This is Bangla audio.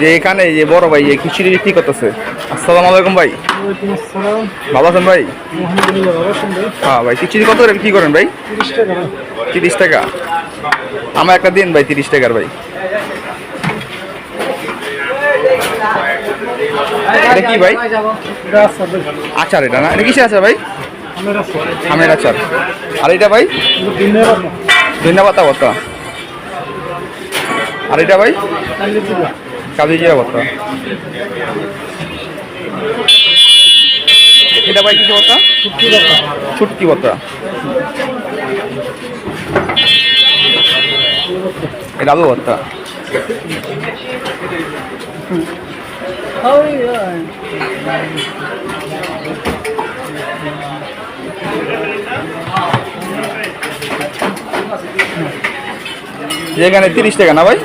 যে এখানে এই যে বড় ভাই এই খিচুড়ি বিক্রি করতেছে। আসসালামু আলাইকুম ভাই। ভালো আছেন ভাই? হ্যাঁ ভাই, খিচুড়ি কত করে বিক্রি করেন ভাই? 30 টাকা। আমার একটা দিন ভাই 30 টাকার ভাই। এটা কি ভাই? আচার এটা না? এটা কিসে আচার ভাই? আমের আচার। আর এটা ভাই? ধনিয়া পাতা ভর্তা। আর এটা ভাই? কাবলি জিরা ভর্তা। এটা ভাই কিসে ভর্তা? ছুটকি ভর্তা। এটা আলু ভর্তা। যেখানে 30 টাকা না ভাই?